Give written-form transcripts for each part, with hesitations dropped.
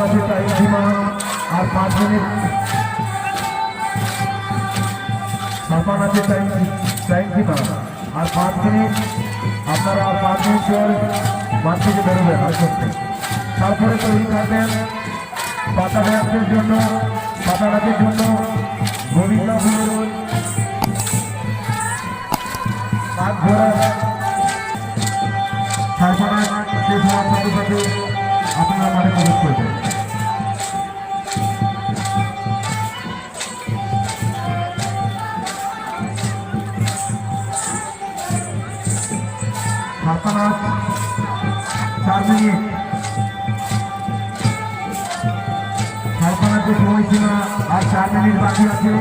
আছে টাইম সীমা আর 5 মিনিট। ছাপান আছে টাইম সীমা আর 5 মিনিট। আপনারা 5 মিনিট পর মাঠ থেকে বেরোবেন আসতে। তারপরে তৈরি থাকবেন পাতা নাচের জন্য। পাতা নাচের জন্য গোবিন্দপুর মাঠ ঘোরা ছাপানা শেষ হওয়ার সাথে সাথে আপনারা মাঠে প্রবেশ করবেন। ছাপানা 4 মিনিট। ছাপানাতে সময়সীমা আর 4 মিনিট বাকি আছে।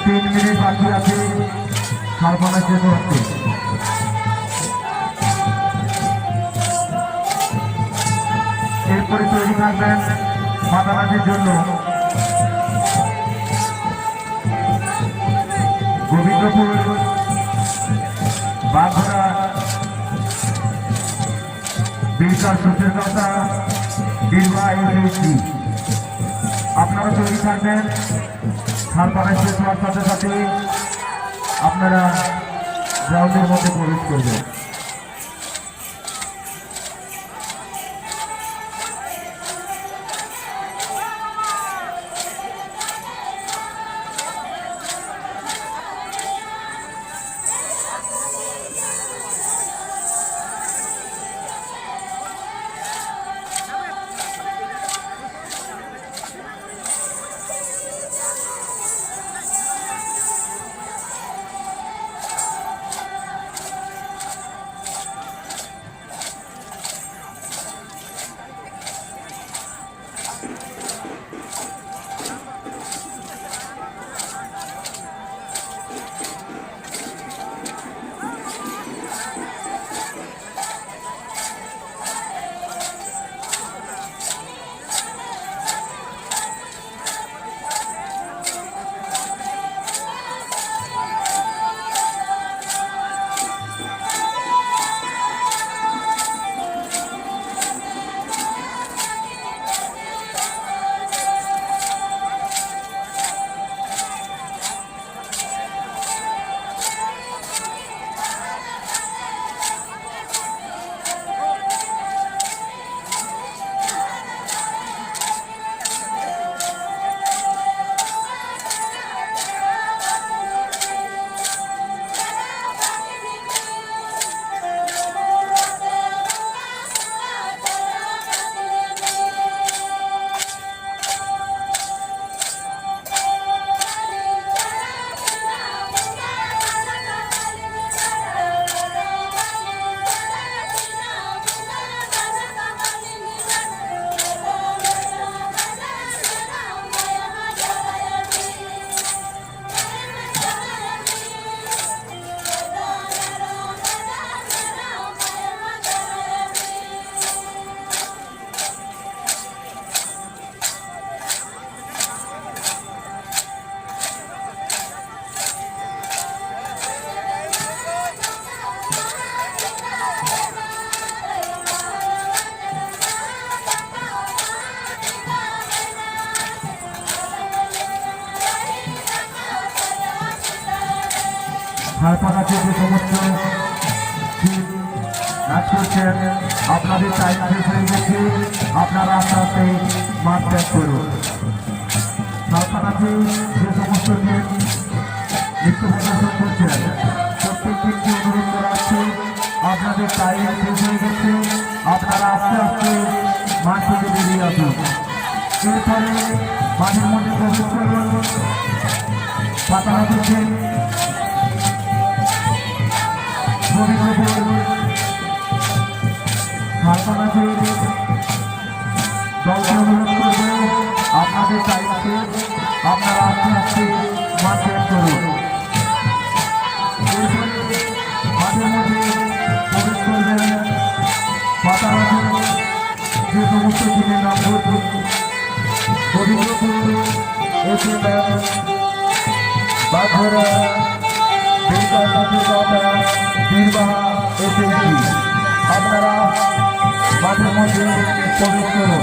तीन मिनट बाकी আছে ছাপানা শেষ হতে। এরপরে তৈরি থাকবেন পাতা নাচের জন্য গোবিন্দপুর বাঘরা বিশাল সূত্রের কথা দীর্ঘায়ু। আপনারা তৈরি থাকবেন। ছাপানা শেষ হওয়ার সাথে সাথে আপনারা গ্রাউন্ডের মধ্যে প্রবেশ করবেন। ঝাড়পাড়াতে যে সমস্ত নাচ করছেন আপনাদের টাইম শেষ হয়ে গেছে, আপনারা আস্তে আস্তে মাঠ ত্যাগ করুন। ঝাড়পাড়াতে যে সমস্ত নৃত্য প্রদর্শন করছেন প্রত্যেক দিনকে অনুরোধ করা হচ্ছে, আপনাদের টাইম শেষ হয়ে গেছে, আপনারা আস্তে আস্তে মাঠ থেকে বেরিয়ে আসুন। এরপরে মাঠের মধ্যে প্রবেশ করুন। পাতানা দিচ্ছেন ঝাড়পাড়াতে দলকে অনুরোধ করবে আপনাদের টাইমকে আপনারা আস্তে আস্তে মাঠ ত্যাগ করুন। মাঠের মধ্যে প্রবেশ করবেন পাতানাতে যে সমস্ত দিনের নাম বলছি গোবিন্দপুর এসে বাঘরা বীরবাহা এসেছি, আপনারা মাঠের মধ্যে প্রবেশ করুন।